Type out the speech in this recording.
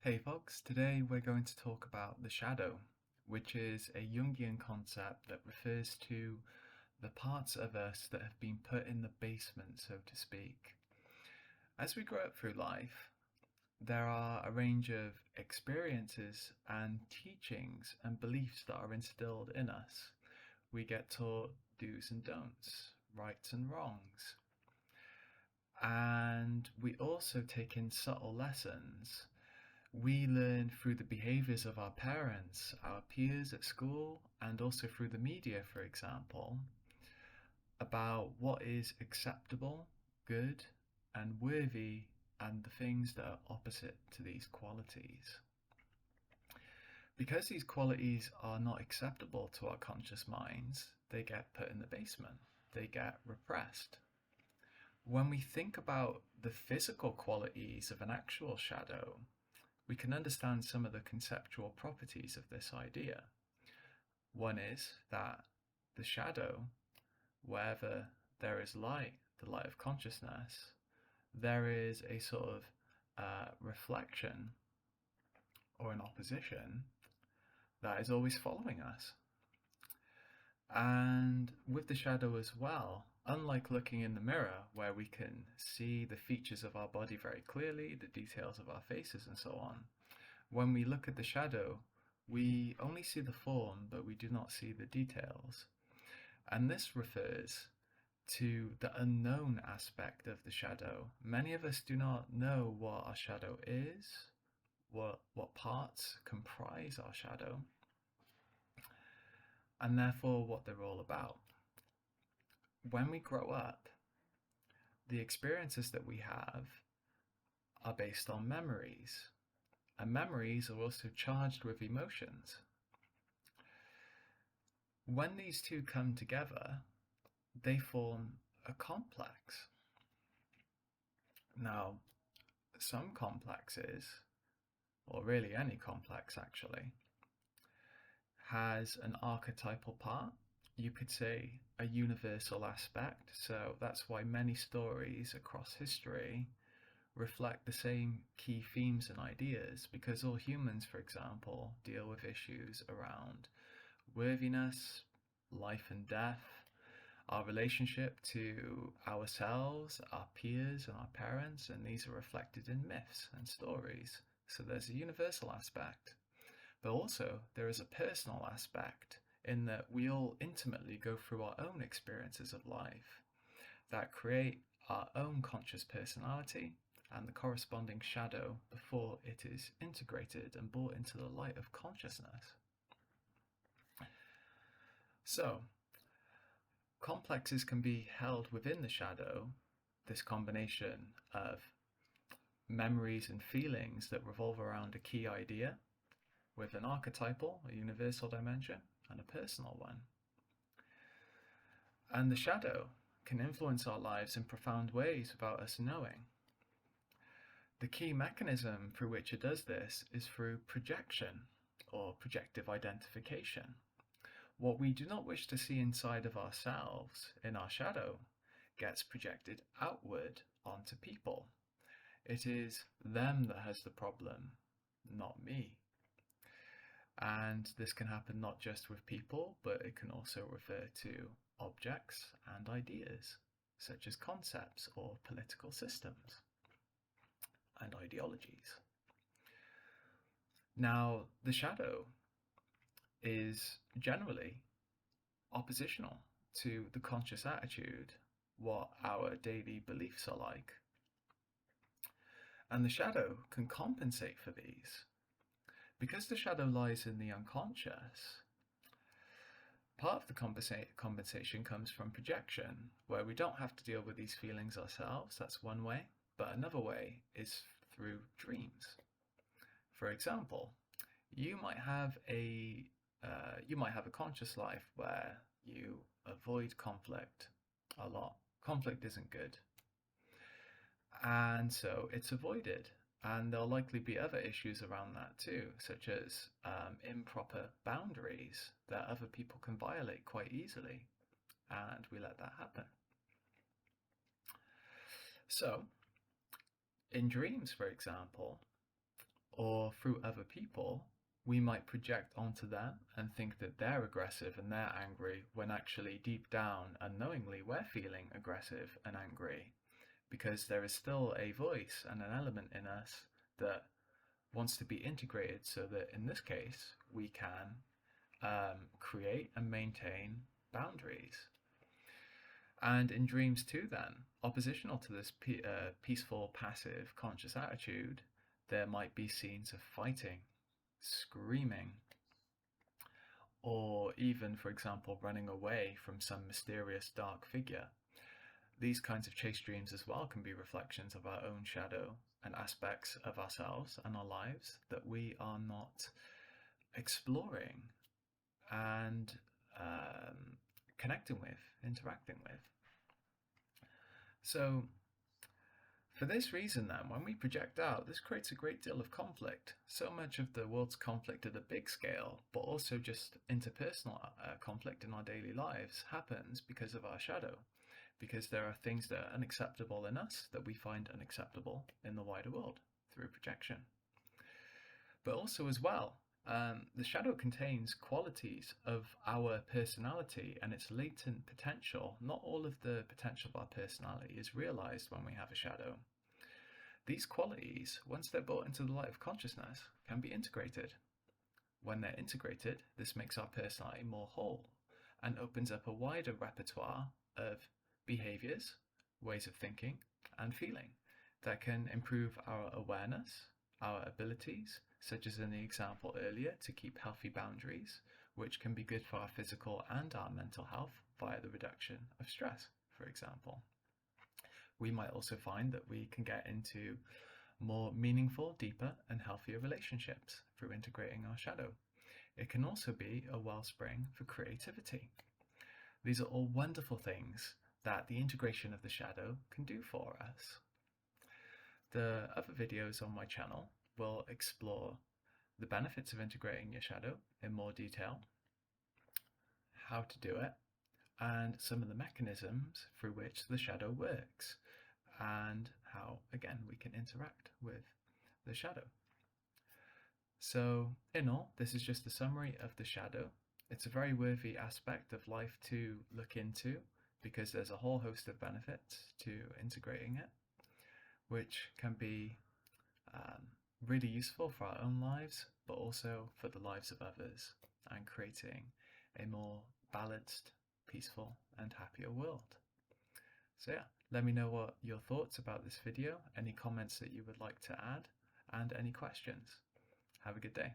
Hey folks, today we're going to talk about the shadow, which is a Jungian concept that refers to the parts of us that have been put in the basement, so to speak. As we grow up through life, there are a range of experiences and teachings and beliefs that are instilled in us. We get taught do's and don'ts, rights and wrongs, and we also take in subtle lessons. We learn through the behaviors of our parents, our peers at school, and also through the media, for example, about what is acceptable, good, and worthy, and the things that are opposite to these qualities. Because these qualities are not acceptable to our conscious minds, they get put in the basement, they get repressed. When we think about the physical qualities of an actual shadow, we can understand some of the conceptual properties of this idea. One is that the shadow, wherever there is light, the light of consciousness, there is a sort of reflection or an opposition that is always following us. And with the shadow as well, unlike looking in the mirror where we can see the features of our body very clearly, the details of our faces and so on, when we look at the shadow, we only see the form, but we do not see the details. And this refers to the unknown aspect of the shadow. Many of us do not know what our shadow is, what parts comprise our shadow, and therefore what they're all about. When we grow up, the experiences that we have are based on memories, and memories are also charged with emotions. When these two come together, they form a complex. Now, some complexes, or really any complex actually, has an archetypal part. You could say a universal aspect. So that's why many stories across history reflect the same key themes and ideas, because all humans, for example, deal with issues around worthiness, life and death, our relationship to ourselves, our peers, and our parents, and these are reflected in myths and stories. So there's a universal aspect, but also there is a personal aspect in that we all intimately go through our own experiences of life that create our own conscious personality and the corresponding shadow before it is integrated and brought into the light of consciousness. So, complexes can be held within the shadow, this combination of memories and feelings that revolve around a key idea, with an archetypal, a universal dimension, and a personal one. And the shadow can influence our lives in profound ways without us knowing. The key mechanism through which it does this is through projection, or projective identification. What we do not wish to see inside of ourselves, in our shadow, gets projected outward onto people. It is them that has the problem, not me. And this can happen not just with people, but it can also refer to objects and ideas, such as concepts or political systems and ideologies. Now, the shadow is generally oppositional to the conscious attitude, what our daily beliefs are like. And the shadow can compensate for these. Because the shadow lies in the unconscious, part of the compensation comes from projection, where we don't have to deal with these feelings ourselves. That's one way. But another way is through dreams. For example, you might have a conscious life where you avoid conflict a lot. Conflict isn't good, and so it's avoided. And there'll likely be other issues around that too, such as improper boundaries that other people can violate quite easily, and we let that happen. So, in dreams, for example, or or through other people, we might project onto them and think that they're aggressive and they're angry when actually deep down, unknowingly, we're feeling aggressive and angry because there is still a voice and an element in us that wants to be integrated so that in this case we can create and maintain boundaries. And in dreams too, then, oppositional to this peaceful, passive, conscious attitude, there might be scenes of fighting, screaming, or even, for example, running away from some mysterious dark figure. These kinds of chase dreams as well can be reflections of our own shadow and aspects of ourselves and our lives that we are not exploring and connecting with, interacting with. So for this reason then, when we project out, this creates a great deal of conflict. So much of the world's conflict at a big scale, but also just interpersonal conflict in our daily lives happens because of our shadow. Because there are things that are unacceptable in us that we find unacceptable in the wider world through projection. But also as well, the shadow contains qualities of our personality and its latent potential. Not all of the potential of our personality is realized when we have a shadow. These qualities, once they're brought into the light of consciousness, can be integrated. When they're integrated, this makes our personality more whole and opens up a wider repertoire of behaviors, ways of thinking, and feeling that can improve our awareness, our abilities, such as in the example earlier, to keep healthy boundaries, which can be good for our physical and our mental health via the reduction of stress, for example. We might also find that we can get into more meaningful, deeper, and healthier relationships through integrating our shadow. It can also be a wellspring for creativity. These are all wonderful things that the integration of the shadow can do for us. The other videos on my channel will explore the benefits of integrating your shadow in more detail, how to do it, and some of the mechanisms through which the shadow works, and how, again, we can interact with the shadow. So, in all, this is just a summary of the shadow. It's a very worthy aspect of life to look into because there's a whole host of benefits to integrating it, which can be really useful for our own lives, but also for the lives of others, and creating a more balanced, peaceful, and happier world. So yeah, let me know what your thoughts about this video, any comments that you would like to add, and any questions. Have a good day.